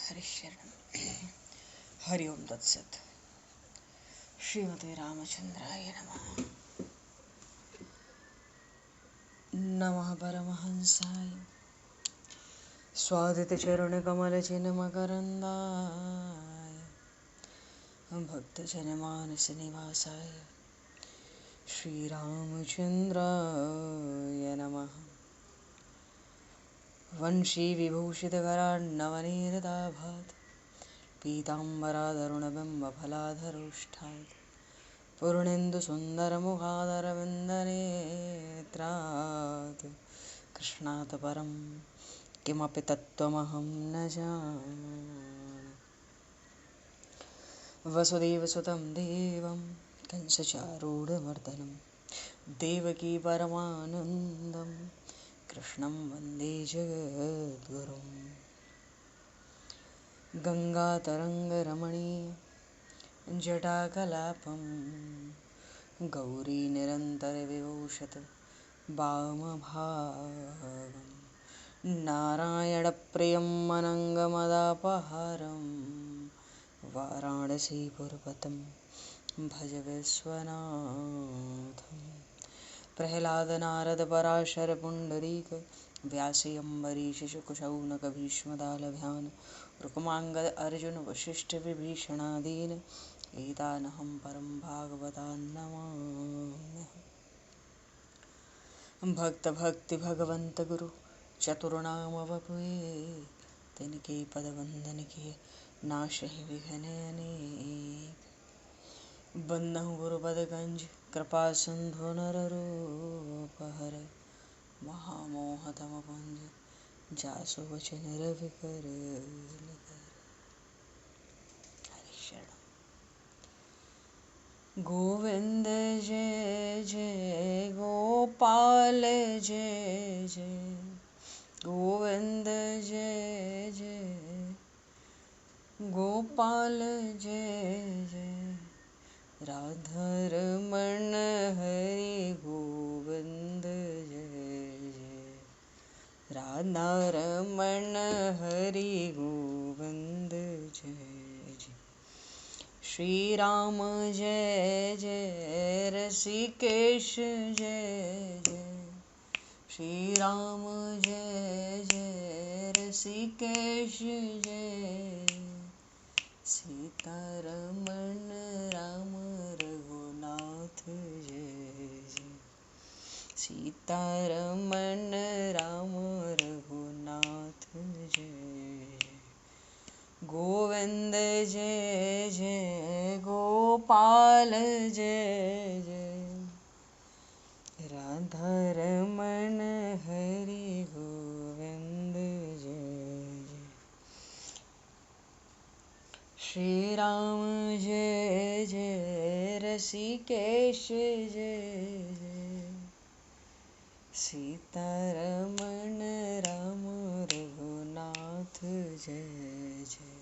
हरिशरण हरि ओम तत्सत। श्रीमते रामचंद्राय नमः। नमः परमहंसाय स्वादितचरणकमलचिन्मकरन्दाय भक्तजनमानसनिवासाय श्रीरामचन्द्राय नमः। वंशीविभूषितकरान्नवनीरदाभात् पीताम्बराधरुणबिम्बफलाधरोष्ठात् पूर्णेन्दुसुन्दरमुखादरविन्दनेत्रात् कृष्णात् परं किमपि तत्त्वमहं न जाने। वसुदेवसुतं देवं कंसचारूढमर्दनं देवकी परमानन्दं कृष्णं वन्दे जगद्गुरुं। गङ्गातरङ्गरमणीय जटाकलापं गौरीनिरन्तरविभूषत वामभागं नारायणप्रियं अनङ्गमदापहारं वाराणसीपुरपतं भज विश्वनाथं। प्रह्लादनारदपराशरपुण्डरीक व्यासि अम्बरीशशुकशौनकभीष्मदालभ्यान् रुक्माङ्गद अर्जुन वसिष्ठविभीषणादीन् एतानहं परं भागवतान् नमाम्यहम्। भक्त भक्ति भगवंत गुरु चतुर्नाम वपुए तिनके पद वंदन किए नाशहि विघ्न अनेक। बंदहु गुरुपद गंज कृपा सिंधु नररूप हर महामोह तम पुंज जासु वचन रवि कर। गोविंद जय जय गोपाल जय जय गोविंद जय जय गोपाल जय जय राधारमण हरि गोविंद जय जय राधारमण हरि गोविंद जय जय। श्री राम जय जय ऋषिकेश जय जय श्री राम जय जय ऋषिकेश जय सीतारमण राम रघुनाथ जय जय सीतारमण राम रघुनाथ जय जय। गोविंद जय जय गोपाल जय जय राधारमण हरि गोविंद जय जय। श्री राम जय जय ऋषिकेश जय जय सीतारमण राम रघुनाथ जय जय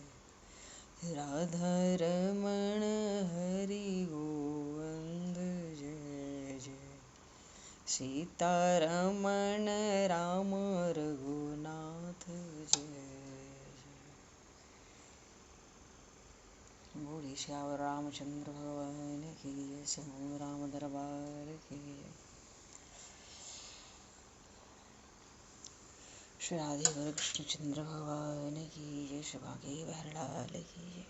राधारमण हरि गोविंद जय जय सीतारमण राम रघुनाथ जय जय। बोले श्याम रामचंद्र भगवान की जय। समूह राम दरबार की जय। श्री राधे कृष्णचंद्र भगवान की जय। श्री भागे बहरलाल की जय।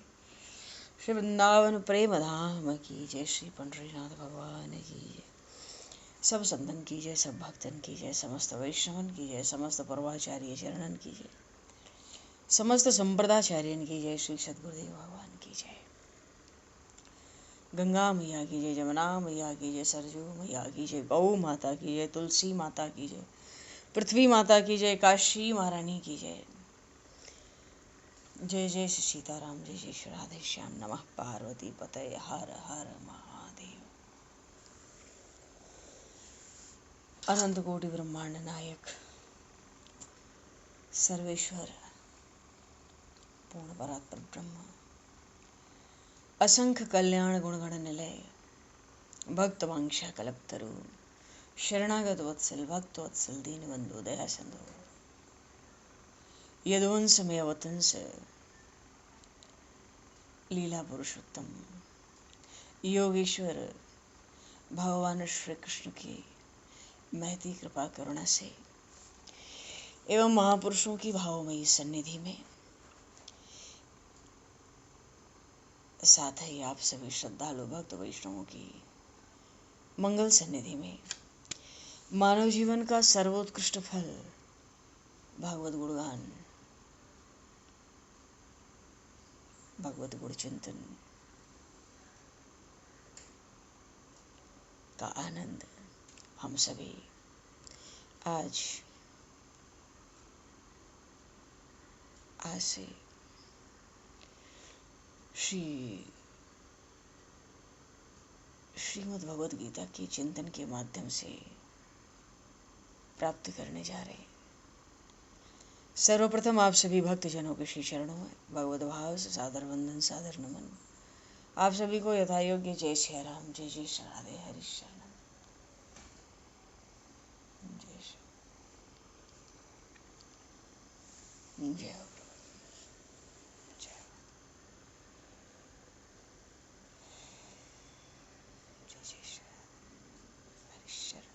श्री वृंदावन प्रेम धाम की जय। श्री पंडरीनाथ भगवान की जय। सब संतन की जय, सब भक्तन की जय, समस्त वैष्णवन की जय, समस्त पूर्वाचार्य चरणन की जय, समस्त संप्रदाचार्यन की जय। श्री सद्गुरुदेव भगवान की जय। गंगा मैया की जय, जमुना मैया की जय, सरजू मैया की जय, गौ माता की जय, तुलसी माता की जय, पृथ्वी माता की जय, काशी महारानी की जय। जय जय श्री सीताराम, जय जय श्री राधे श्याम। नमः पार्वती पतये हर हर महादेव। अनंत कोटि ब्रह्मांड नायक सर्वेश्वर पूर्ण परात्पर ब्रह्म असंख्य कल्याण गुणगण निलय भक्त वांछा कल्पतरु शरणागत वत्सल भक्त वत्सल दीनबंधु दया सिंधु यदुवंश में अवतंस लीला पुरुषोत्तम योगेश्वर भगवान श्री कृष्ण की महती कृपा करुणा से एवं महापुरुषों की भावमयी सन्निधि में, साथ ही आप सभी श्रद्धालु भक्त वैष्णवों की मंगल सन्निधि में, मानव जीवन का सर्वोत्कृष्ट फल भागवत गुणगान, भगवत गुण चिंतन का आनंद हम सभी आज से श्रीमद् भगवद गीता के चिंतन के माध्यम से प्राप्त करने जा रहे हैं। सर्वप्रथम आप सभी भक्तजनों के श्री चरणों में भगवत भाव से सादर वंदन, सादर नमन। आप सभी को यथायोग्य जय श्री राम, जय जय श्री राधे, हरि शरणम, जय जय जय जय श्री हरि शरण।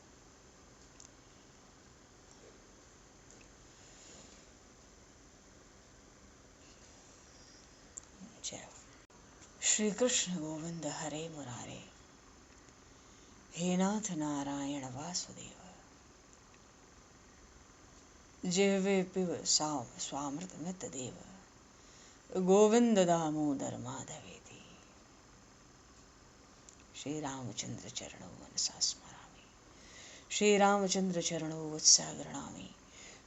जय श्री कृष्ण गोविंद हरे मुरारे, हे नाथ नारायण वासुदेव, जिह्वे पिब स्वामृतमित देव, गोविंद दामोदर माधवेति। श्री रामचंद्र चरणौ मनसा स्मरामि, श्री रामचंद्र चरणौ वत्सा गृह्णामि,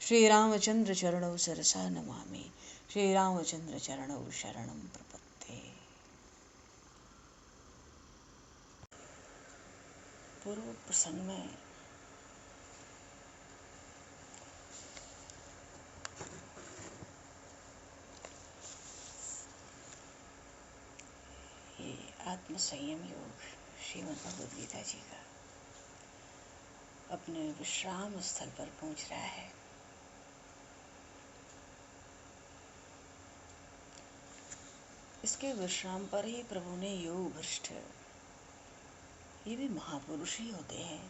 श्री रामचंद्र चरणौ सरसा नमामि, श्री रामचंद्र चरणौ शरणं प्रपद्ये। पूर्व प्रसंग में ये आत्म संयम योग श्रीमद् भगवद गीता जी का अपने विश्राम स्थल पर पहुंच रहा है। इसके विश्राम पर ही प्रभु ने योग भ्रष्ट, ये भी महापुरुष ही होते हैं,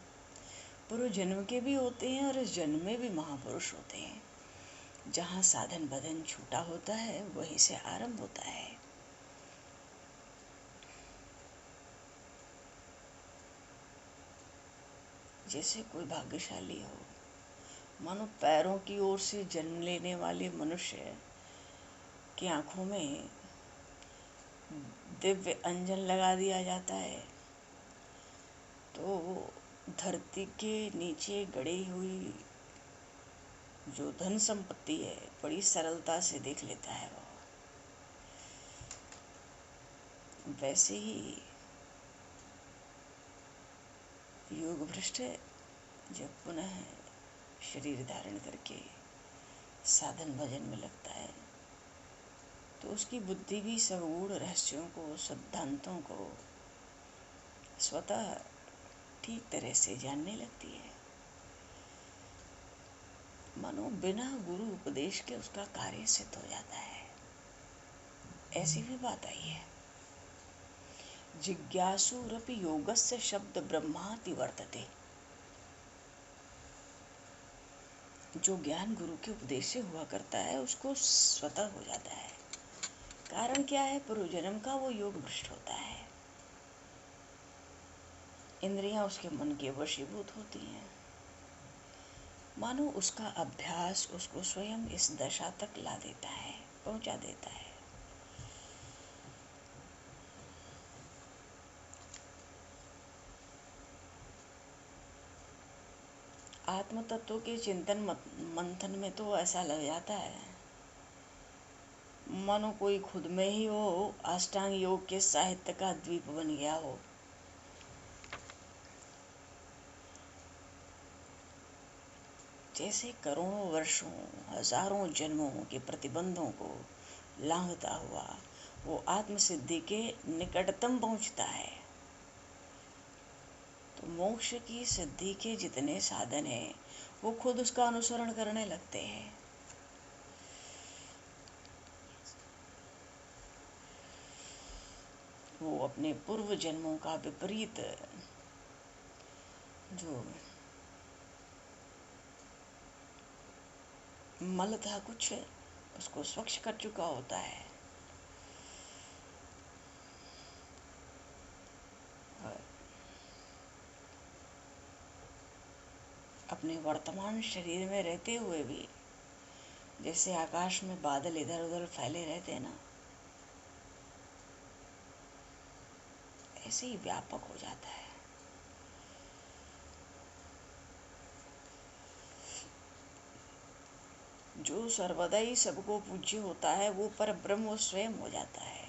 पूर्व जन्म के भी होते हैं और इस जन्म में भी महापुरुष होते हैं। जहाँ साधन बदन छूटा होता है वहीं से आरंभ होता है। जैसे कोई भाग्यशाली हो, मानो पैरों की ओर से जन्म लेने वाले मनुष्य की आंखों में दिव्य अंजन लगा दिया जाता है तो धरती के नीचे गड़ी हुई जो धन संपत्ति है बड़ी सरलता से देख लेता है वो। वैसे ही योग भ्रष्ट जब पुनः शरीर धारण करके साधन भजन में लगता है तो उसकी बुद्धि भी सब गूढ़ रहस्यों को, सिद्धांतों को स्वतः ठीक तरह से जानने लगती है। मानो बिना गुरु उपदेश के उसका कार्य सिद्ध हो जाता है। ऐसी भी बात आई है, जिज्ञासुरपि योगस्य शब्द ब्रह्माति वर्तते। जो ज्ञान गुरु के उपदेश से हुआ करता है उसको स्वतः हो जाता है। कारण क्या है? पूर्व जन्म का वो योग भ्रष्ट होता है। इंद्रियां उसके मन के वशीभूत होती हैं। मानो उसका अभ्यास उसको स्वयं इस दशा तक ला देता है, पहुंचा देता है। आत्म तत्व के चिंतन मंथन में तो ऐसा लग जाता है मानो कोई खुद में ही वो अष्टांग योग के साहित्य का द्वीप बन गया हो। जैसे करोड़ों वर्षों, हजारों जन्मों के प्रतिबंधों को लांघता हुआ वो आत्मसिद्धि के निकटतम पहुंचता है। तो मोक्ष की सिद्धि के जितने साधन हैं वो खुद उसका अनुसरण करने लगते हैं। वो अपने पूर्व जन्मों का विपरीत जो मल था कुछ, उसको स्वच्छ कर चुका होता है। और अपने वर्तमान शरीर में रहते हुए भी जैसे आकाश में बादल इधर उधर फैले रहते हैं ना, ऐसे ही व्यापक हो जाता है। जो सर्वदा ही सबको पूज्य होता है वो पर ब्रह्म स्वयं हो जाता है।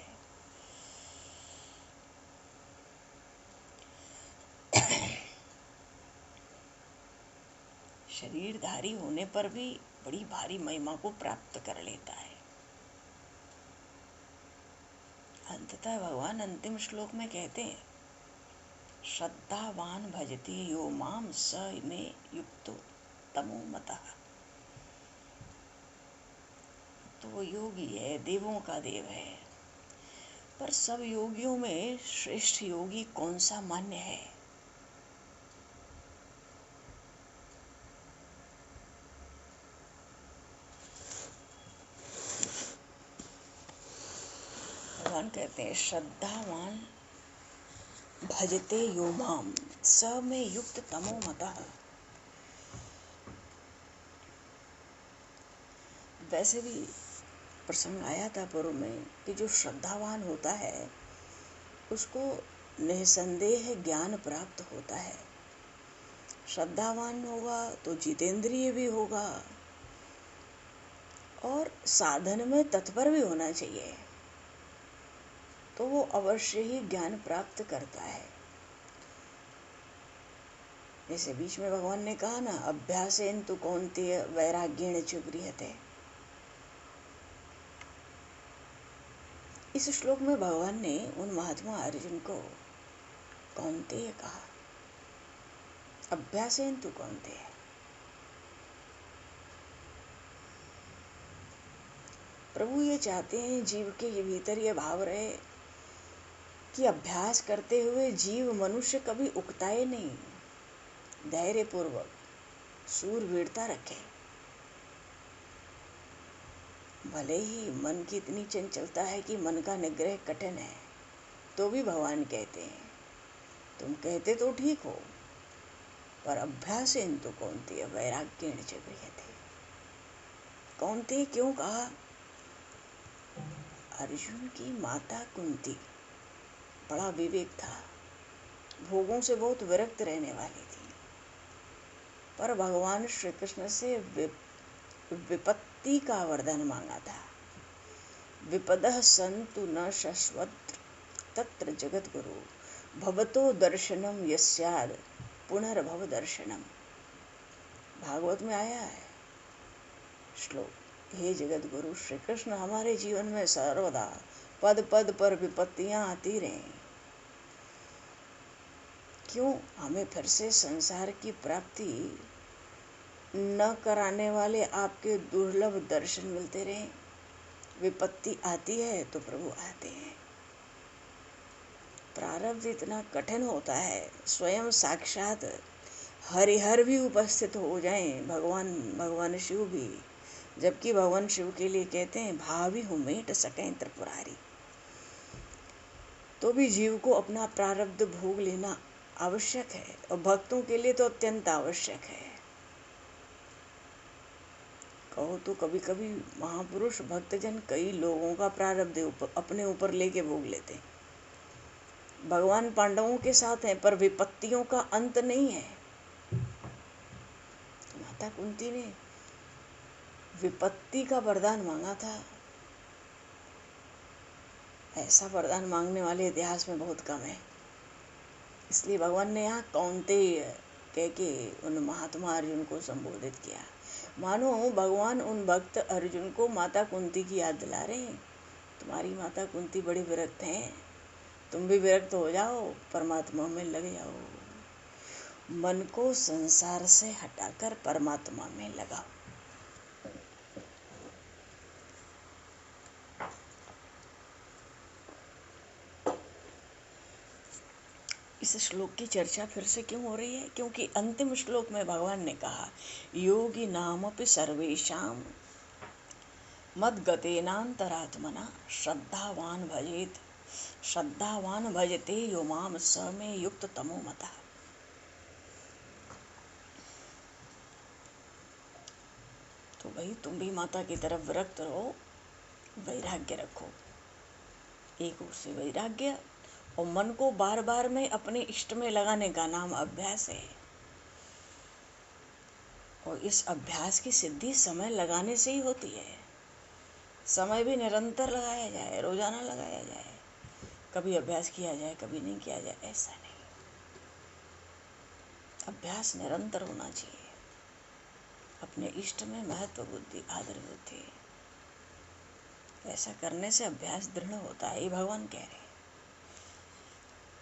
शरीरधारी होने पर भी बड़ी भारी महिमा को प्राप्त कर लेता है। अंततः भगवान अंतिम श्लोक में कहते हैं, श्रद्धावान भजते यो माम स मे युक्तो तमो मतः। तो वो योगी है, देवों का देव है। पर सब योगियों में श्रेष्ठ योगी कौन सा मान्य है? भगवान कहते हैं, श्रद्धावान भजते यो माम स में युक्त तमो मतः। वैसे भी प्रसंग आया था पूर्व में कि जो श्रद्धावान होता है उसको निसंदेह ज्ञान प्राप्त होता है। श्रद्धावान होगा तो जितेंद्रिय भी होगा और साधन में तत्पर भी होना चाहिए, तो वो अवश्य ही ज्ञान प्राप्त करता है। जैसे बीच में भगवान ने कहा ना, अभ्यासेन तु कौन्तेय वैराग्येण च गृह्यते। इस श्लोक में भगवान ने उन महात्मा अर्जुन को कौन्तेय कहा, अभ्यासेन तु कौन्तेय। प्रभु ये चाहते हैं जीव के भीतर ये भाव रहे कि अभ्यास करते हुए जीव मनुष्य कभी उकताए नहीं, धैर्य पूर्वक शूरवीरता रखे। भले ही मन की इतनी चंचलता है कि मन का निग्रह कठिन है, तो भी भगवान कहते हैं, तुम कहते तो ठीक हो, पर अभ्यासेन तु कौन्तेय वैराग्येण च गृह्यते। कौन्तेय क्यों कहा? अर्जुन की माता कुंती बड़ा विवेक था, भोगों से बहुत विरक्त रहने वाली थी, पर भगवान श्री कृष्ण से विपत्ति का वरदान मांगा था। विपदः सन्तु न शश्वत् तत्र जगद्गुरु भवतो दर्शनम यस्याद पुनर्भव दर्शनम। भागवत में आया है श्लोक, हे जगत गुरु श्री कृष्ण, हमारे जीवन में सर्वदा पद पद पर विपत्तियां आती रहें, क्यों हमें फिर से संसार की प्राप्ति न कराने वाले आपके दुर्लभ दर्शन मिलते रहें। विपत्ति आती है तो प्रभु आते हैं। प्रारब्ध इतना कठिन होता है, स्वयं साक्षात हरिहर भी उपस्थित हो जाएं, भगवान शिव भी, जबकि भगवान शिव के लिए कहते हैं भावी हूँ मेट सकें त्रिपुरारी, तो भी जीव को अपना प्रारब्ध भोग लेना आवश्यक है, और भक्तों के लिए तो अत्यंत आवश्यक है। कहो तो कभी कभी महापुरुष भक्तजन कई लोगों का प्रारब्ध अपने ऊपर लेके भोग लेते हैं। भगवान पांडवों के साथ हैं, पर विपत्तियों का अंत नहीं है। माता कुंती ने विपत्ति का वरदान मांगा था, ऐसा वरदान मांगने वाले इतिहास में बहुत कम है। इसलिए भगवान ने यहाँ कौन्तेय कह के उन महात्मा अर्जुन को संबोधित किया। मानो भगवान उन भक्त अर्जुन को माता कुंती की याद दिला रहे हैं, तुम्हारी माता कुंती बड़ी विरक्त हैं, तुम भी विरक्त हो जाओ, परमात्मा में लग जाओ, मन को संसार से हटाकर परमात्मा में लगाओ। इस श्लोक की चर्चा फिर से क्यों हो रही है? क्योंकि अंतिम श्लोक में भगवान ने कहा, योगी नामपि सर्वेषां मद्गतेनान्तरात्मना श्रद्धावान भजते यो माम स मे युक्त तमो मतः। तो भाई तुम भी माता की तरफ विरक्त रहो, वैराग्य रखो। एक ओर से वैराग्य और मन को बार बार में अपने इष्ट में लगाने का नाम अभ्यास है। और इस अभ्यास की सिद्धि समय लगाने से ही होती है। समय भी निरंतर लगाया जाए, रोजाना लगाया जाए, कभी अभ्यास किया जाए कभी नहीं किया जाए, ऐसा नहीं। अभ्यास निरंतर होना चाहिए। अपने इष्ट में महत्व बुद्धि, आदर बुद्धि, ऐसा करने से अभ्यास दृढ़ होता है, ये भगवान कह रहे हैं।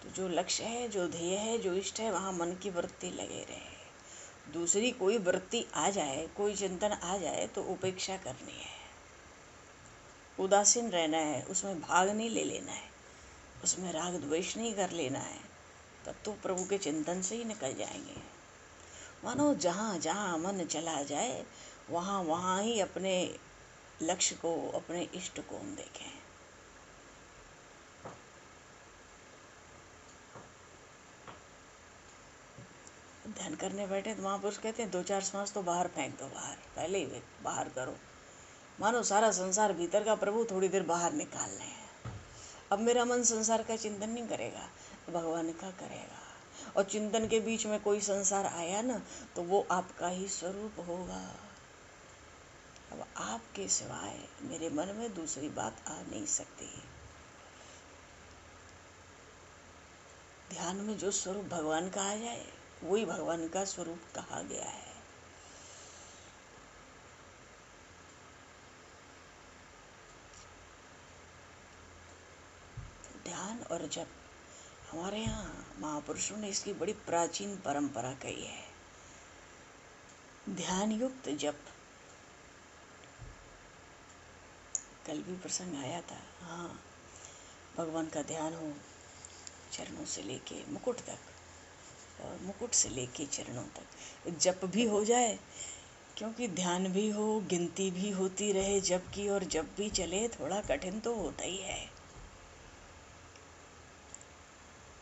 तो जो लक्ष्य है, जो ध्येय है, जो इष्ट है, वहाँ मन की वृत्ति लगे रहे। दूसरी कोई वृत्ति आ जाए, कोई चिंतन आ जाए तो उपेक्षा करनी है, उदासीन रहना है, उसमें भाग नहीं ले लेना है, उसमें राग द्वेष नहीं कर लेना है। तब तो प्रभु के चिंतन से ही निकल जाएंगे। मानो जहाँ जहाँ मन चला जाए वहाँ वहाँ ही अपने लक्ष्य को, अपने इष्ट को हम देखें। ध्यान करने बैठे तो महापुरुष कहते हैं 2-4 सांस तो बाहर फेंक दो, बाहर पहले ही बाहर करो। मानो सारा संसार भीतर का प्रभु थोड़ी देर बाहर निकाल रहे हैं। अब मेरा मन संसार का चिंतन नहीं करेगा, भगवान का करेगा। और चिंतन के बीच में कोई संसार आया ना, तो वो आपका ही स्वरूप होगा। अब आपके सिवाय मेरे मन में दूसरी बात आ नहीं सकती। ध्यान में जो स्वरूप भगवान का आ जाए वही भगवान का स्वरूप कहा गया है। ध्यान और जप, हमारे यहाँ महापुरुषों ने इसकी बड़ी प्राचीन परंपरा कही है। ध्यान युक्त जप। कल भी प्रसंग आया था। हाँ, भगवान का ध्यान हो चरणों से लेके मुकुट तक, और मुकुट से लेके चरणों तक। जप भी हो जाए, क्योंकि ध्यान भी हो, गिनती भी होती रहे जप की, और जप भी चले, थोड़ा कठिन तो होता ही है।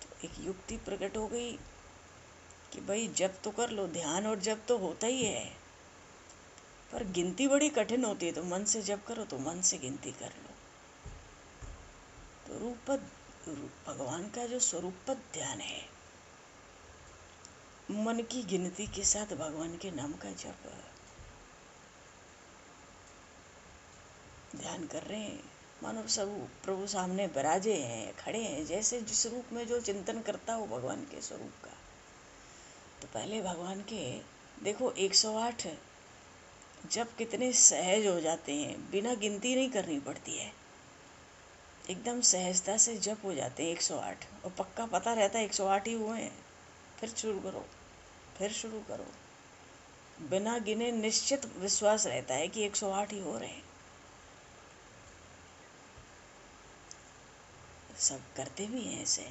तो एक युक्ति प्रकट हो गई कि भाई जप तो कर लो, ध्यान और जप तो होता ही है, पर गिनती बड़ी कठिन होती है। तो मन से जप करो तो मन से गिनती कर लो। तो भगवान का जो स्वरूपद ध्यान है, मन की गिनती के साथ भगवान के नाम का जप, ध्यान कर रहे हैं, मानो सब प्रभु सामने विराजे हैं, खड़े हैं। जैसे जिस रूप में जो चिंतन करता हो भगवान के स्वरूप का। तो पहले भगवान के देखो 108 जब कितने सहज हो जाते हैं, बिना गिनती नहीं करनी पड़ती है, एकदम सहजता से जप हो जाते हैं 108। और पक्का पता रहता है 108 ही हुए हैं, फिर शुरू करो, फिर शुरू करो। बिना गिने निश्चित विश्वास रहता है कि 108 ही हो रहे हैं। सब करते भी हैं ऐसे।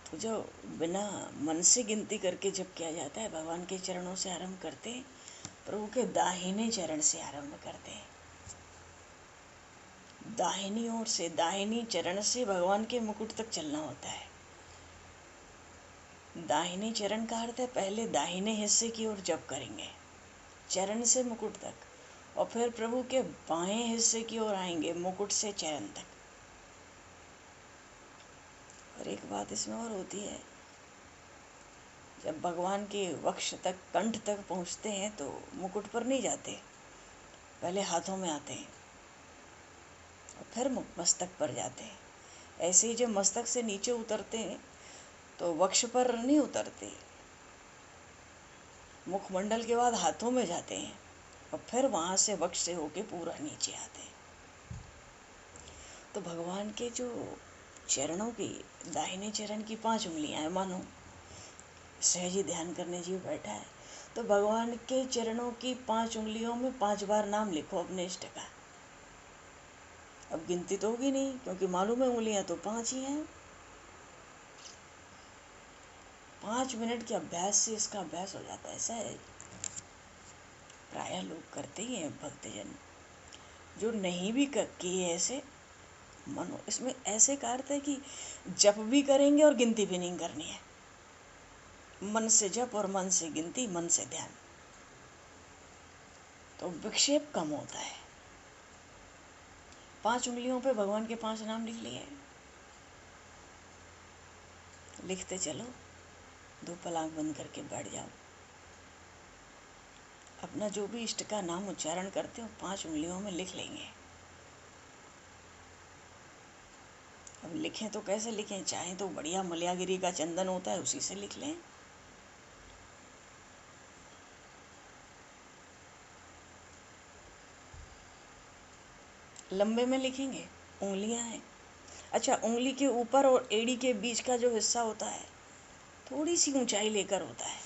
तो जो बिना मन से गिनती करके जब किया जाता है, भगवान के चरणों से आरंभ करते हैं, प्रभु के दाहिने चरण से आरंभ करते हैं। दाहिनी ओर से, दाहिनी चरण से भगवान के मुकुट तक चलना होता है। दाहिने चरण का अर्थ है पहले दाहिने हिस्से की ओर जप करेंगे, चरण से मुकुट तक, और फिर प्रभु के बाएं हिस्से की ओर आएंगे, मुकुट से चरण तक। और एक बात इसमें और होती है, जब भगवान के वक्ष तक, कंठ तक पहुंचते हैं तो मुकुट पर नहीं जाते, पहले हाथों में आते हैं और फिर मस्तक पर जाते हैं। ऐसे ही जब मस्तक से नीचे उतरते हैं तो वक्ष पर नहीं उतरते, मुखमंडल के बाद हाथों में जाते हैं और फिर वहाँ से वक्ष से होके पूरा नीचे आते हैं। तो भगवान के जो चरणों की, दाहिने चरण की 5 उंगलियां हैं, मानो सहज ही ध्यान करने जीव बैठा है, तो भगवान के चरणों की 5 उंगलियों में 5 बार नाम लिखो अपने इष्ट का। अब गिनती तो होगी नहीं, क्योंकि मालूम है उंगलियां तो 5 ही हैं। 5 मिनट के अभ्यास से इसका अभ्यास हो जाता है। ऐसा है, प्रायः लोग करते ही हैं भक्तजन। जो नहीं भी किए ऐसे मनो, इसमें ऐसे का अर्थ है कि जप भी करेंगे और गिनती भी नहीं करनी है। मन से जप और मन से गिनती, मन से ध्यान, तो विक्षेप कम होता है। 5 उंगलियों पे भगवान के 5 नाम लिख लिए, लिखते चलो, 2 पल आंख बंद करके बैठ जाओ। अपना जो भी इष्ट का नाम उच्चारण करते हो 5 उंगलियों में लिख लेंगे। अब लिखें तो कैसे लिखें? चाहे तो बढ़िया मलयागिरी का चंदन होता है, उसी से लिख लें। लंबे में लिखेंगे, उंगलियां हैं। अच्छा, उंगली के ऊपर और एड़ी के बीच का जो हिस्सा होता है, थोड़ी सी ऊंचाई लेकर होता है,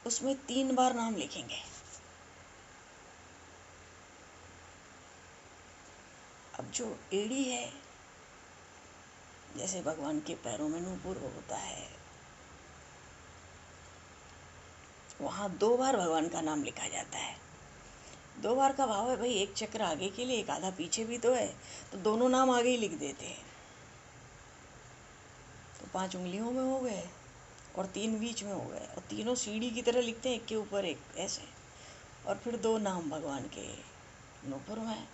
उसमें 3 बार नाम लिखेंगे। अब जो एड़ी है, जैसे भगवान के पैरों में नूपुर होता है, वहाँ 2 बार भगवान का नाम लिखा जाता है। 2 बार का भाव है भाई, एक चक्र आगे के लिए, एक आधा पीछे भी तो है, तो दोनों नाम आगे ही लिख देते हैं। तो 5 उंगलियों में हो गए और 3 बीच में हो गए, और तीनों सीढ़ी की तरह लिखते हैं, एक के ऊपर एक ऐसे। और फिर 2 नाम भगवान के नूपुर में,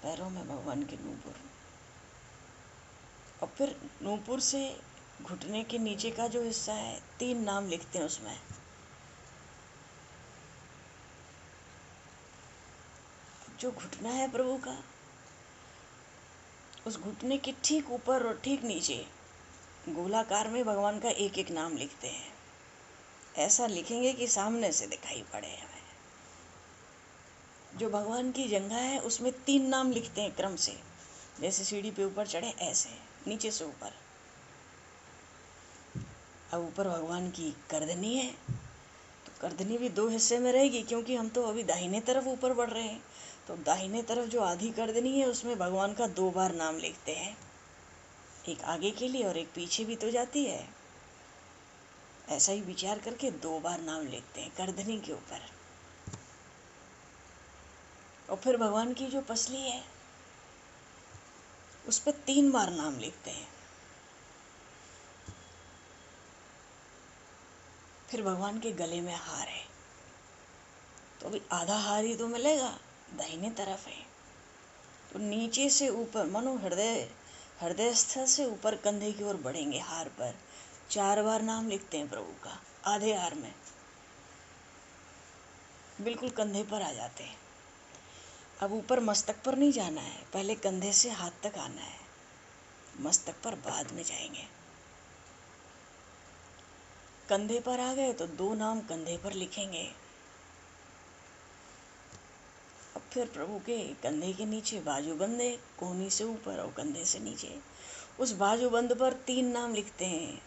पैरों में भगवान के नूपुर। और फिर नूपुर से घुटने के नीचे का जो हिस्सा है, 3 नाम लिखते हैं उसमें। जो घुटना है प्रभु का, उस घुटने के ठीक ऊपर और ठीक नीचे गोलाकार में भगवान का एक एक नाम लिखते हैं। ऐसा लिखेंगे कि सामने से दिखाई पड़े हमें। जो भगवान की जंघा है, उसमें 3 नाम लिखते हैं क्रम से, जैसे सीढ़ी पे ऊपर चढ़े ऐसे, नीचे से ऊपर। अब ऊपर भगवान की गर्दनी है, तो गर्दनी भी 2 हिस्से में रहेगी, क्योंकि हम तो अभी दाहिने तरफ ऊपर बढ़ रहे हैं। तो दाहिने तरफ जो आधी गर्दनी है, उसमें भगवान का 2 बार नाम लिखते हैं, एक आगे के लिए और एक पीछे भी तो जाती है। ऐसा ही विचार करके 2 बार नाम लिखते हैं गर्दनी के ऊपर। और फिर भगवान की जो पसली है, उस पर 3 बार नाम लिखते हैं। फिर भगवान के गले में हार है, तो अभी आधा हार ही तो मिलेगा, दाहिने तरफ है। तो नीचे से ऊपर मनो हृदय स्थल से ऊपर कंधे की ओर बढ़ेंगे, हार पर 4 बार नाम लिखते हैं प्रभु का, आधे हार में बिल्कुल कंधे पर आ जाते हैं। अब ऊपर मस्तक पर नहीं जाना है, पहले कंधे से हाथ तक आना है, मस्तक पर बाद में जाएंगे। कंधे पर आ गए तो 2 नाम कंधे पर लिखेंगे। अब फिर प्रभु के कंधे के नीचे बाजूबंद है, कोहनी से ऊपर और कंधे से नीचे, उस बाजूबंद पर 3 नाम लिखते हैं।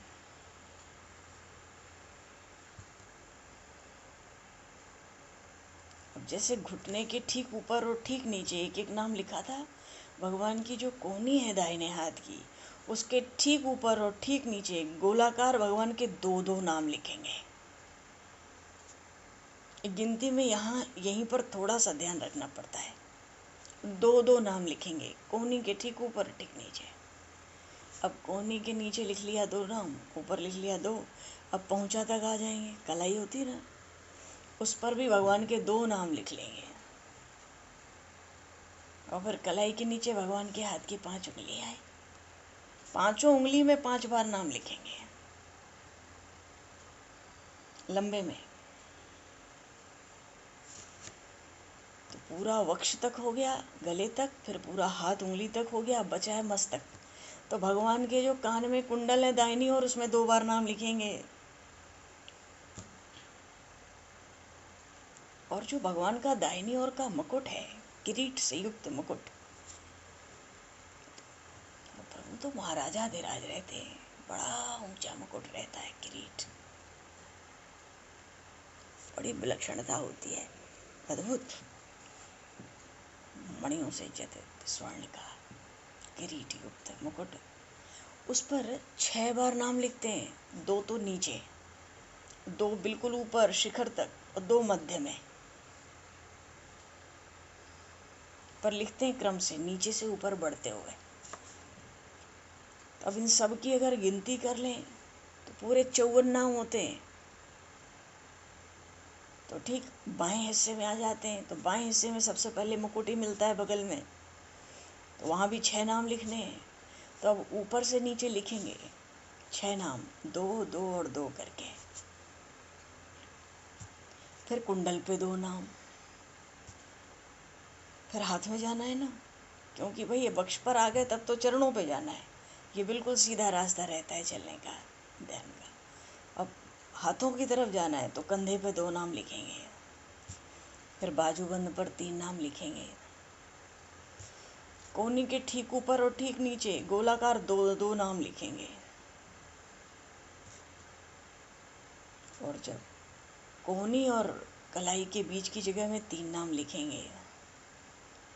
अब जैसे घुटने के ठीक ऊपर और ठीक नीचे एक एक नाम लिखा था, भगवान की जो कोहनी है दाहिने हाथ की, उसके ठीक ऊपर और ठीक नीचे गोलाकार भगवान के 2-2 नाम लिखेंगे। गिनती में यहाँ यहीं पर थोड़ा सा ध्यान रखना पड़ता है, 2-2 नाम लिखेंगे कोहनी के ठीक ऊपर ठीक नीचे। अब कोहनी के नीचे लिख लिया 2 नाम, ऊपर लिख लिया 2, अब पहुँचा तक आ जाएंगे, कलाई होती ना, उस पर भी भगवान के 2 नाम लिख लेंगे। और फिर कलाई के नीचे भगवान के हाथ की 5 उंगलियां हैं, 5 उंगली में 5 बार नाम लिखेंगे लंबे में। तो पूरा वक्ष तक हो गया, गले तक, फिर पूरा हाथ उंगली तक हो गया, बचा है मस्तक। तो भगवान के जो कान में कुंडल है दाहिनी ओर, उसमें 2 बार नाम लिखेंगे। और जो भगवान का दाहिनी ओर का मुकुट है, किरीट से युक्त मुकुट, प्रभु तो महाराजाधिराज रहते हैं, बड़ा ऊंचा मुकुट रहता है, किरीट, बड़ी विलक्षणता होती है, अद्भुत मणियों से जटित स्वर्ण का किरीट युक्त मुकुट। उस पर 6 बार नाम लिखते हैं। 2 तो नीचे, 2 बिल्कुल ऊपर शिखर तक और 2 मध्य में, पर लिखते हैं क्रम से नीचे से ऊपर बढ़ते हुए। अब इन सब की अगर गिनती कर लें तो पूरे 54 नाम होते हैं। तो ठीक बाएं हिस्से में आ जाते हैं। तो बाएं हिस्से में सबसे पहले मुकुट ही मिलता है बगल में, तो वहाँ भी 6 नाम लिखने हैं। तो अब ऊपर से नीचे लिखेंगे 6 नाम, 2 2 और 2 करके। फिर कुंडल पे 2 नाम। फिर हाथ में जाना है ना, क्योंकि भाई ये वक्ष पर आ गए तब तो चरणों पे जाना है। ये बिल्कुल सीधा रास्ता रहता है चलने का, ध्यान का। अब हाथों की तरफ जाना है तो कंधे पे 2 नाम लिखेंगे। फिर बाजूबंद पर 3 नाम लिखेंगे। कोहनी के ठीक ऊपर और ठीक नीचे गोलाकार 2 2 नाम लिखेंगे। और जब कोहनी और कलाई के बीच की जगह में 3 नाम लिखेंगे।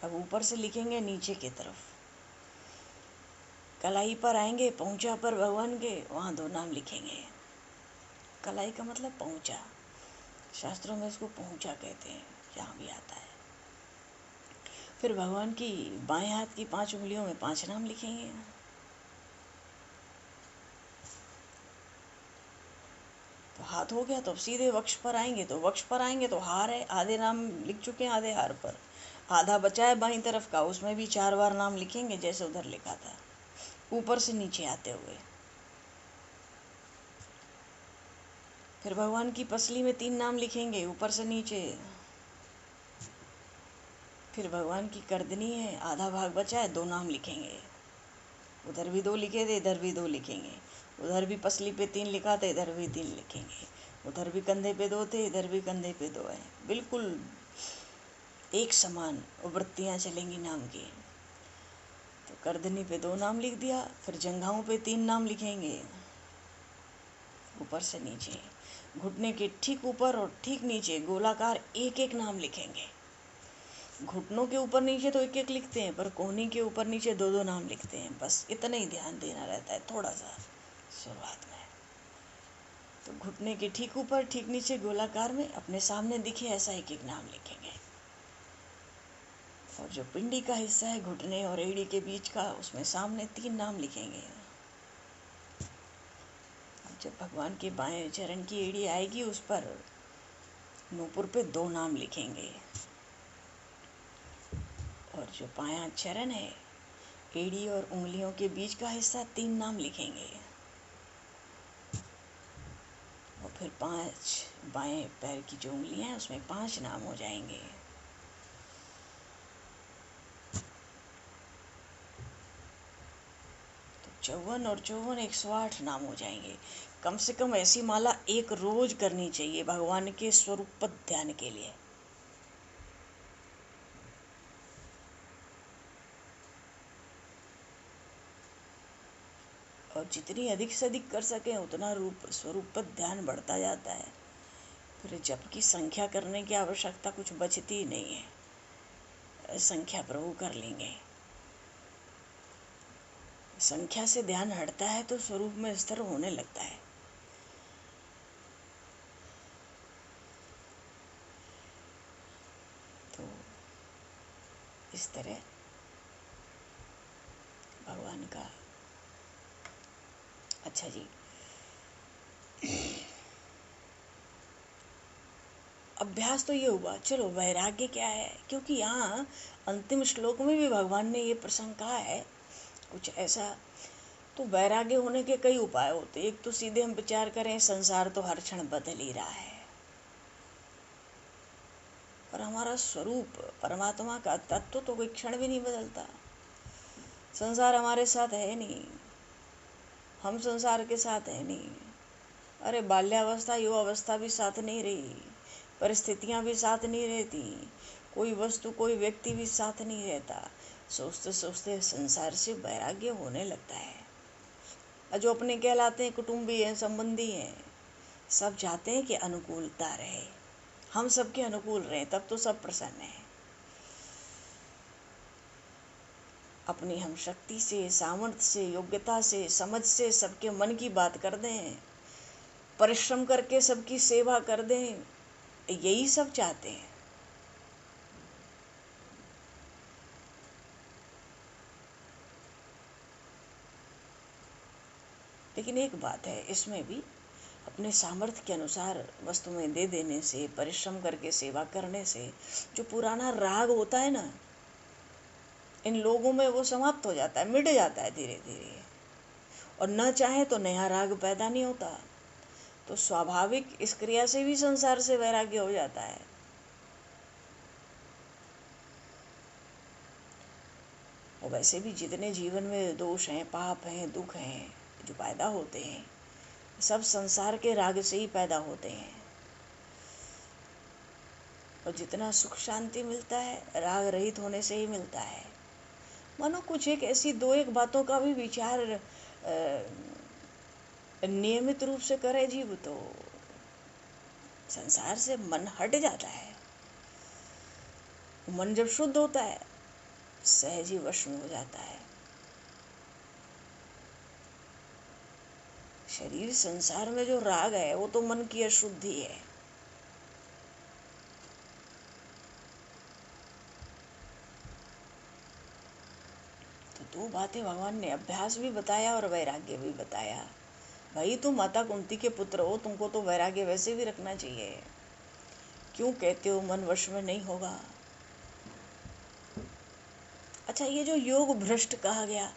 अब ऊपर से लिखेंगे नीचे की तरफ, कलाई पर आएंगे, पहुंचा पर भगवान के, वहाँ 2 नाम लिखेंगे। कलाई का मतलब पहुंचा, शास्त्रों में इसको पहुंचा कहते हैं, जहाँ भी आता है। फिर भगवान की बाएं हाथ की 5 उंगलियों में 5 नाम लिखेंगे। तो हाथ हो गया, तो सीधे वक्ष पर आएंगे, तो वक्ष पर आएंगे तो हार है, आधे नाम लिख चुके हैं आधे हार पर। आधा बचा है बाईं तरफ का, उसमें भी 4 बार नाम लिखेंगे जैसे उधर लिखा था, ऊपर से नीचे आते हुए। फिर भगवान की पसली में 3 नाम लिखेंगे ऊपर से नीचे। फिर भगवान की करदनी है, आधा भाग बचा है, 2 नाम लिखेंगे। उधर भी 2 लिखे थे, इधर भी 2 लिखेंगे। उधर भी पसली पे 3 लिखा था, इधर भी 3 लिखेंगे। उधर भी कंधे पे 2 थे, इधर भी कंधे पे 2 हैं। बिल्कुल एक समान वृत्तियाँ चलेंगी नाम की। तो करदनी पे 2 नाम लिख दिया। फिर जंघाओं पे 3 नाम लिखेंगे ऊपर से नीचे। घुटने के ठीक ऊपर और ठीक नीचे गोलाकार 1 1 नाम लिखेंगे। घुटनों के ऊपर नीचे तो 1 1 लिखते हैं, पर कोहनी के ऊपर नीचे 2 2 नाम लिखते हैं। बस इतना ही ध्यान देना रहता है थोड़ा सा शुरुआत में। तो घुटने के ठीक ऊपर ठीक नीचे गोलाकार में अपने सामने दिखे ऐसा 1 1 नाम लिखेंगे। और जो पिंडी का हिस्सा है घुटने और एड़ी के बीच का, उसमें सामने 3 नाम लिखेंगे। जब भगवान के बाएं चरण की एड़ी आएगी, उस पर नूपुर पे 2 नाम लिखेंगे। और जो बायां चरण है, एड़ी और उंगलियों के बीच का हिस्सा, 3 नाम लिखेंगे। और फिर 5 बाएं पैर की जो उंगलियां हैं उसमें 5 नाम हो जाएंगे। तो 54 और 54 108 नाम हो जाएंगे। कम से कम ऐसी माला एक रोज करनी चाहिए भगवान के स्वरूप ध्यान के लिए। और जितनी अधिक से अधिक कर सकें उतना रूप स्वरूप ध्यान बढ़ता जाता है। फिर जप की संख्या करने की आवश्यकता कुछ बचती ही नहीं है, संख्या प्रभु कर लेंगे। संख्या से ध्यान हटता है तो स्वरूप में स्थिर होने लगता है। तो इस तरह भगवान का। अच्छा जी, अभ्यास तो ये हुआ। चलो वैराग्य क्या है, क्योंकि यहाँ अंतिम श्लोक में भी भगवान ने ये प्रसंग कहा है कुछ ऐसा। तो वैराग्य होने के कई उपाय होते। एक तो सीधे हम विचार करें, संसार तो हर क्षण बदल ही रहा है, पर हमारा स्वरूप परमात्मा का तत्व तो कोई क्षण भी नहीं बदलता। संसार हमारे साथ है नहीं, हम संसार के साथ है नहीं। अरे बाल्यावस्था युवावस्था भी साथ नहीं रही, परिस्थितियां भी साथ नहीं रहती, कोई वस्तु कोई व्यक्ति भी साथ नहीं रहता। सोचते सोचते संसार से वैराग्य होने लगता है। जो अपने कहलाते हैं कुटुंबी हैं, संबंधी हैं, सब चाहते हैं कि अनुकूलता रहे, हम सबके अनुकूल रहें, तब तो सब प्रसन्न है। अपनी हम शक्ति से, सामर्थ्य से, योग्यता से, समझ से सबके मन की बात कर दें, परिश्रम करके सबकी सेवा कर दें, यही सब चाहते हैं। लेकिन एक बात है, इसमें भी अपने सामर्थ्य के अनुसार वस्तु में दे देने से, परिश्रम करके सेवा करने से जो पुराना राग होता है ना, इन लोगों में वो समाप्त हो जाता है, मिट जाता है धीरे धीरे। और न चाहे तो नया राग पैदा नहीं होता। तो स्वाभाविक इस क्रिया से भी संसार से वैराग्य हो जाता है। और वैसे भी जितने जीवन में दोष हैं, पाप हैं, दुख हैं जो पैदा होते हैं, सब संसार के राग से ही पैदा होते हैं। और जितना सुख शांति मिलता है, राग रहित होने से ही मिलता है। मानो कुछ एक ऐसी दो एक बातों का भी विचार नियमित रूप से करे जीव, तो संसार से मन हट जाता है। मन जब शुद्ध होता है, सहज ही वश में हो जाता है। शरीर संसार में जो राग है वो तो मन की अशुद्धि है। तो दो बातें भगवान ने, अभ्यास भी बताया और वैराग्य भी बताया। भाई तुम माता कुंती के पुत्र हो, तुमको तो वैराग्य वैसे भी रखना चाहिए। क्यों कहते हो मन वश में नहीं होगा? अच्छा, ये जो योग भ्रष्ट कहा गया,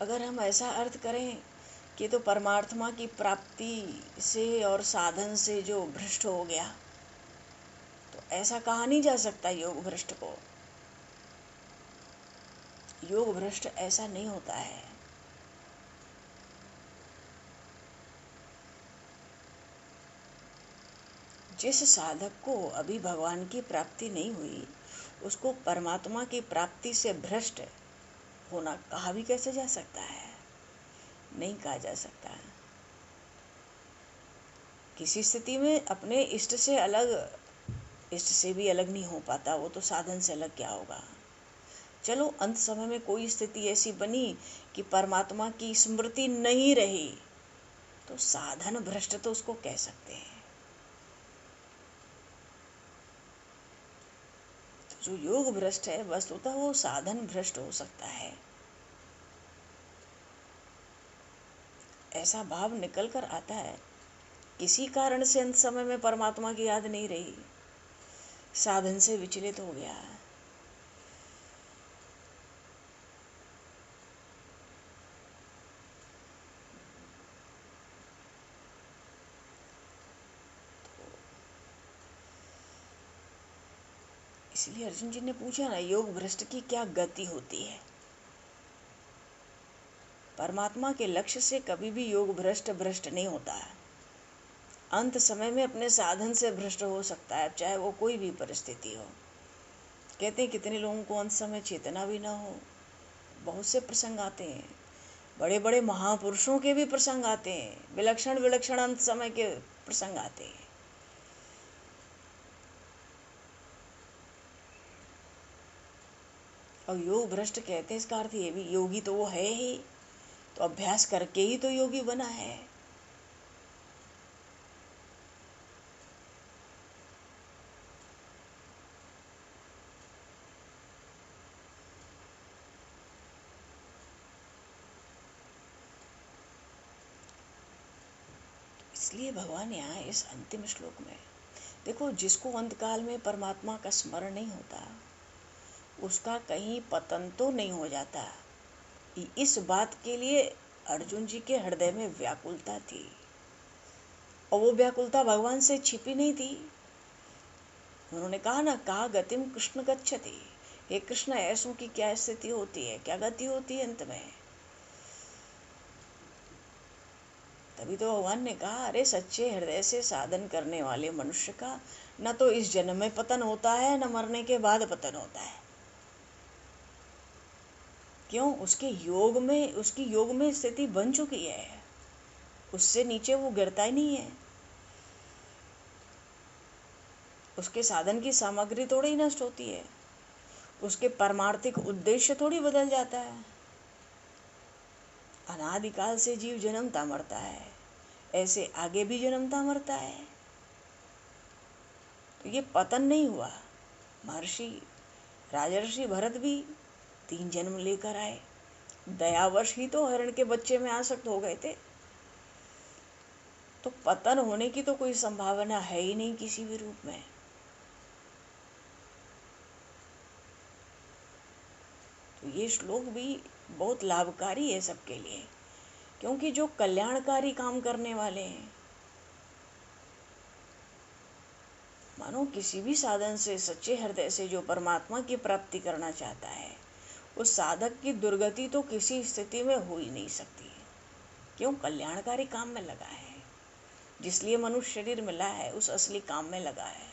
अगर हम ऐसा अर्थ करें कि तो परमात्मा की प्राप्ति से और साधन से जो भ्रष्ट हो गया, तो ऐसा कहा नहीं जा सकता योग भ्रष्ट को। योग भ्रष्ट ऐसा नहीं होता है। जिस साधक को अभी भगवान की प्राप्ति नहीं हुई, उसको परमात्मा की प्राप्ति से भ्रष्ट होना कहा भी कैसे जा सकता है? नहीं कहा जा सकता। किसी स्थिति में अपने इष्ट से अलग, इष्ट से भी अलग नहीं हो पाता, वो तो साधन से अलग क्या होगा। चलो अंत समय में कोई स्थिति ऐसी बनी कि परमात्मा की स्मृति नहीं रही, तो साधन भ्रष्ट तो उसको कह सकते हैं। तो जो योग भ्रष्ट है, वस्तुतः वो साधन भ्रष्ट हो सकता है। ऐसा भाव निकल कर आता है, किसी कारण से अंत समय में परमात्मा की याद नहीं रही, साधन से विचलित हो गया। इसलिए अर्जुन जी ने पूछा ना, योग भ्रष्ट की क्या गति होती है? परमात्मा के लक्ष्य से कभी भी योग भ्रष्ट नहीं होता है। अंत समय में अपने साधन से भ्रष्ट हो सकता है, चाहे वो कोई भी परिस्थिति हो। कहते हैं कितने लोगों को अंत समय चेतना भी ना हो। बहुत से प्रसंग आते हैं, बड़े बड़े महापुरुषों के भी प्रसंग आते हैं, विलक्षण विलक्षण अंत समय के प्रसंग आते हैं। और योग भ्रष्ट कहते हैं, इसका अर्थ ये भी, योगी तो वो है ही, तो अभ्यास करके ही तो योगी बना है। इसलिए भगवान यहाँ इस अंतिम श्लोक में, देखो, जिसको अंतकाल में परमात्मा का स्मरण नहीं होता, उसका कहीं पतन तो नहीं हो जाता। इस बात के लिए अर्जुन जी के हृदय में व्याकुलता थी, और वो व्याकुलता भगवान से छिपी नहीं थी। उन्होंने कहा ना, कहा गतिम कृष्ण गच्छति, हे कृष्ण, ऐसों की क्या स्थिति होती है, क्या गति होती है अंत में। तभी तो भगवान ने कहा, अरे सच्चे हृदय से साधन करने वाले मनुष्य का न तो इस जन्म में पतन होता है, न मरने के बाद पतन होता है। क्यों? उसकी योग में स्थिति बन चुकी है, उससे नीचे वो गिरता ही नहीं है। उसके साधन की सामग्री थोड़ी नष्ट होती है, उसके परमार्थिक उद्देश्य थोड़ी बदल जाता है। अनादिकाल से जीव जन्मता मरता है, ऐसे आगे भी जन्मता मरता है। तो ये पतन नहीं हुआ। महर्षि राजर्षि भरत भी 3 जन्म लेकर आए, दयावश ही तो हरण के बच्चे में आसक्त हो गए थे। तो पतन होने की तो कोई संभावना है ही नहीं किसी भी रूप में। तो ये श्लोक भी बहुत लाभकारी है सबके लिए, क्योंकि जो कल्याणकारी काम करने वाले हैं, मानो किसी भी साधन से सच्चे हृदय से जो परमात्मा की प्राप्ति करना चाहता है, उस साधक की दुर्गति तो किसी स्थिति में हो ही नहीं सकती। क्यों? कल्याणकारी काम में लगा है, जिसलिए मनुष्य शरीर मिला है उस असली काम में लगा है,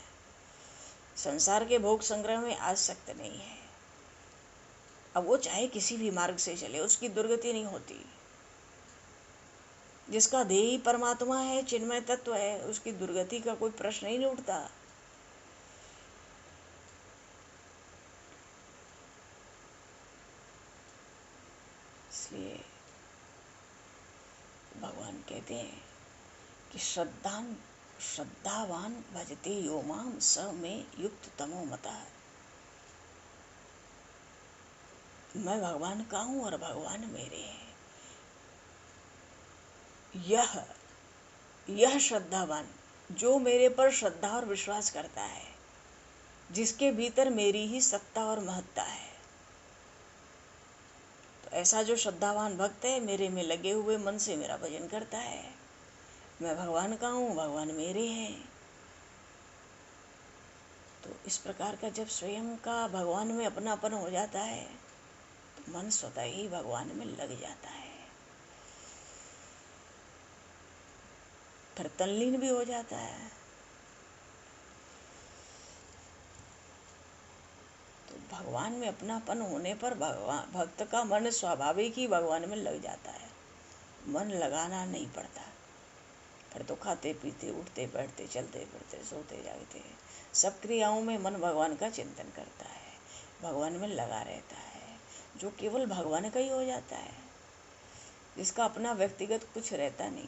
संसार के भोग संग्रह में आसक्त नहीं है। अब वो चाहे किसी भी मार्ग से चले, उसकी दुर्गति नहीं होती। जिसका ध्येय ही परमात्मा है, चिन्मय तत्व है, उसकी दुर्गति का कोई प्रश्न ही नहीं उठता। इसलिए भगवान कहते हैं कि श्रद्धावान भजते यो माम स में युक्त तमो मतः। मैं भगवान का हूं और भगवान मेरे हैं। यह श्रद्धावान, जो मेरे पर श्रद्धा और विश्वास करता है, जिसके भीतर मेरी ही सत्ता और महत्ता है, तो ऐसा जो श्रद्धावान भक्त है, मेरे में लगे हुए मन से मेरा भजन करता है। मैं भगवान का हूँ, भगवान मेरे हैं। तो इस प्रकार का जब स्वयं का भगवान में अपनापन हो जाता है, तो मन स्वतः ही भगवान में लग जाता है, फिर तल्लीन भी हो जाता है। तो भगवान में अपनापन होने पर भक्त का मन स्वाभाविक ही भगवान में लग जाता है, मन लगाना नहीं पड़ता। फिर तो खाते पीते उठते बैठते चलते फिरते सोते जागते सब क्रियाओं में मन भगवान का चिंतन करता है, भगवान में लगा रहता है, जो केवल भगवान का ही हो जाता है, जिसका अपना व्यक्तिगत कुछ रहता नहीं।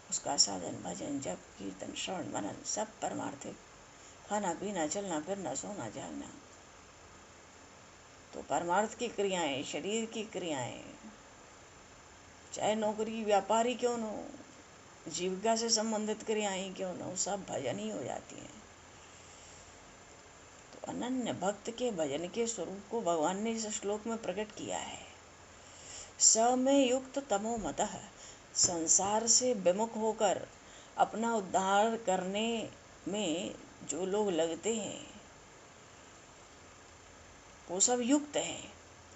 उसका साधन भजन जप कीर्तन श्रवण मनन सब परमार्थिक, खाना पीना चलना फिरना सोना जागना, तो परमार्थ की क्रियाएं, शरीर की क्रियाएं, चाहे नौकरी व्यापारी क्यों न हो, जीविका से संबंधित क्रियाएं क्यों न हो, सब भजन ही हो जाती हैं। तो अनन्य भक्त के भजन के स्वरूप को भगवान ने इस श्लोक में प्रकट किया है। स में युक्त तमो मतः, संसार से विमुख होकर अपना उद्धार करने में जो लोग लगते हैं, वो सब युक्त हैं।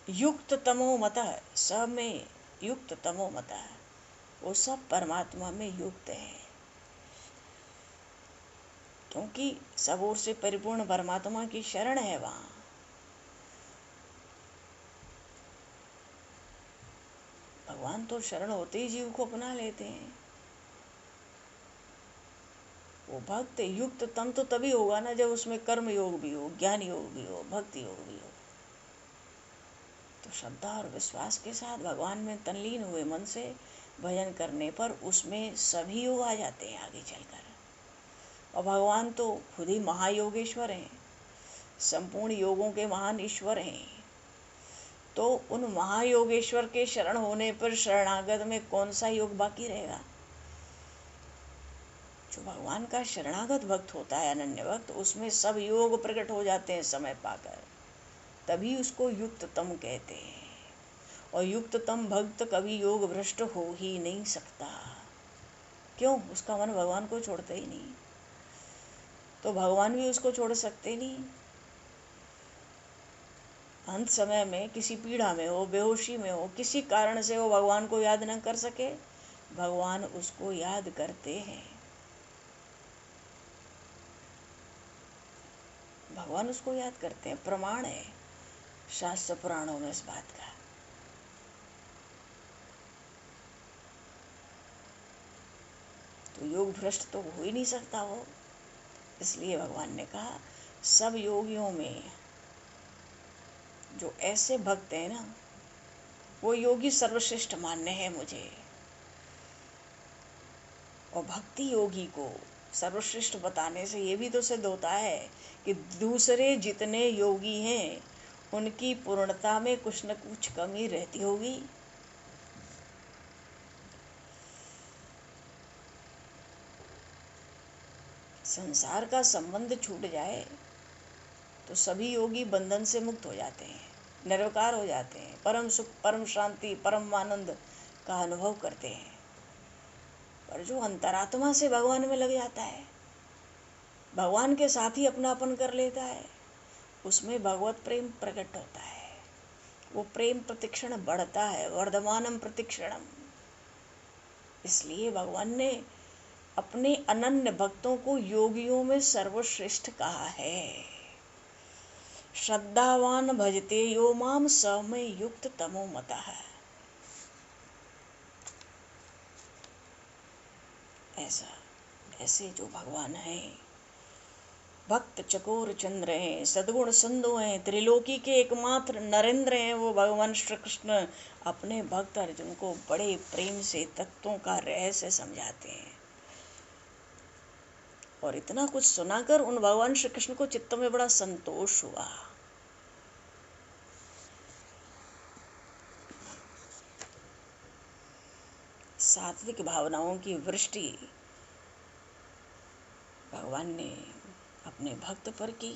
युक्त तमो मतः, स में युक्त तमो मतः, वो सब परमात्मा में युक्त है, क्योंकि सब ओर से परिपूर्ण परमात्मा की शरण है। वहाँ भगवान तो शरण होते ही जीव को अपना लेते हैं। वो भक्त युक्त तम तो तभी होगा ना जब उसमें कर्म योग भी हो, ज्ञान योग भी हो, भक्ति योग भी हो। तो श्रद्धा और विश्वास के साथ भगवान में तल्लीन हुए मन से भजन करने पर उसमें सभी योग आ जाते हैं आगे चलकर। और भगवान तो खुद ही महायोगेश्वर हैं, संपूर्ण योगों के महान ईश्वर हैं। तो उन महायोगेश्वर के शरण होने पर शरणागत में कौन सा योग बाकी रहेगा? जो भगवान का शरणागत भक्त होता है, अनन्य भक्त, उसमें सब योग प्रकट हो जाते हैं समय पाकर, तभी उसको युक्ततम कहते हैं। और युक्ततम भक्त कभी योग भ्रष्ट हो ही नहीं सकता। क्यों? उसका मन भगवान को छोड़ता ही नहीं, तो भगवान भी उसको छोड़ सकते नहीं। अंत समय में किसी पीड़ा में हो, बेहोशी में हो, किसी कारण से वो भगवान को याद न कर सके, भगवान उसको याद करते हैं। भगवान उसको याद करते हैं, प्रमाण है शास्त्र पुराणों में इस बात का। तो योग भ्रष्ट तो हो ही नहीं सकता वो। इसलिए भगवान ने कहा सब योगियों में जो ऐसे भक्त हैं ना, वो योगी सर्वश्रेष्ठ मान्य है मुझे। और भक्ति योगी को सर्वश्रेष्ठ बताने से ये भी तो सिद्ध होता है कि दूसरे जितने योगी हैं उनकी पूर्णता में कुछ न कुछ कमी रहती होगी। संसार का संबंध छूट जाए तो सभी योगी बंधन से मुक्त हो जाते हैं, निर्विकार हो जाते हैं, परम सुख, परम शांति, परम आनंद का अनुभव करते हैं। पर जो अंतरात्मा से भगवान में लग जाता है, भगवान के साथ ही अपनापन कर लेता है, उसमें भगवत प्रेम प्रकट होता है। वो प्रेम प्रतिक्षण बढ़ता है, वर्धमानम प्रतिक्षणम। इसलिए भगवान ने अपने अनन्य भक्तों को योगियों में सर्वश्रेष्ठ कहा है। श्रद्धावान भजते यो माम स में युक्त तमो मतः। ऐसे जो भगवान हैं, भक्त चकोर चंद्र हैं, सद्गुण सिंधु हैं, त्रिलोकी के एकमात्र नरेंद्र हैं, वो भगवान श्री कृष्ण अपने भक्त अर्जुन को बड़े प्रेम से तत्वों का रहस्य समझाते हैं। और इतना कुछ सुनाकर उन भगवान श्री कृष्ण को चित्त में बड़ा संतोष हुआ। सात्विक भावनाओं की वृष्टि भगवान ने अपने भक्त पर की।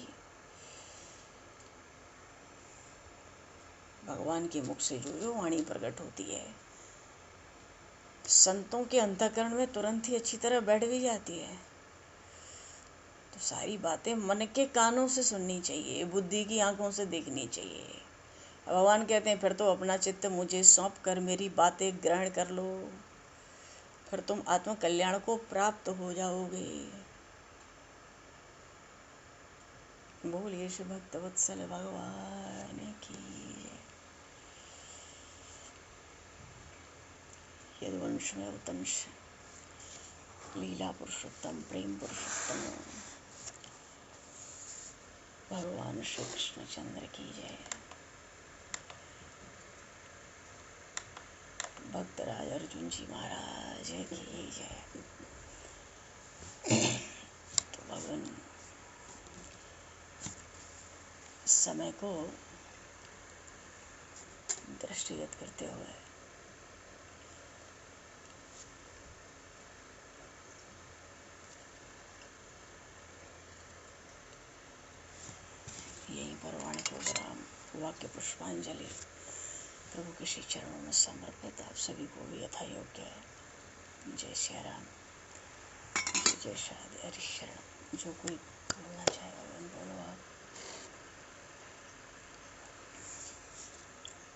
भगवान के मुख से जो वाणी प्रकट होती है, संतों के अंतःकरण में तुरंत ही अच्छी तरह बैठ भी जाती है। तो सारी बातें मन के कानों से सुननी चाहिए, बुद्धि की आंखों से देखनी चाहिए। भगवान कहते हैं फिर तो अपना चित्त मुझे सौंप कर मेरी बातें ग्रहण कर लो, फिर तुम आत्म कल्याण को प्राप्त हो जाओगे। बोलिए श्री भक्त वत्सल भगवान की। यदुवंश में उतंश लीला पुरुषोत्तम प्रेम पुरुषोत्तम भगवान श्री कृष्ण चंद्र की जय। भक्तराज अर्जुन जी महाराज की जय। तो भगवान समय को दृष्टिगत करते हुए यहीं पर वाणी को विराम, वाक्य पुष्पांजलि प्रभु के श्री चरणों में समर्पित। आप सभी को भी यथा योग्य है। जय श्री राम, जय श्री हरि शरण। जो कोई बोलना चाहे भगवान बोलो, आप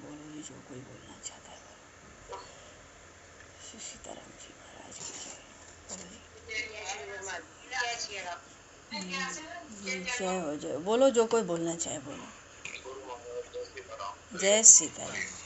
बोलो, जो कोई बोलना चाहता है बोलो। श्री सीताराम जी महाराज की जय। जय हो, जय बोलो, जो कोई बोलना चाहे बोलो। जय सीताराम।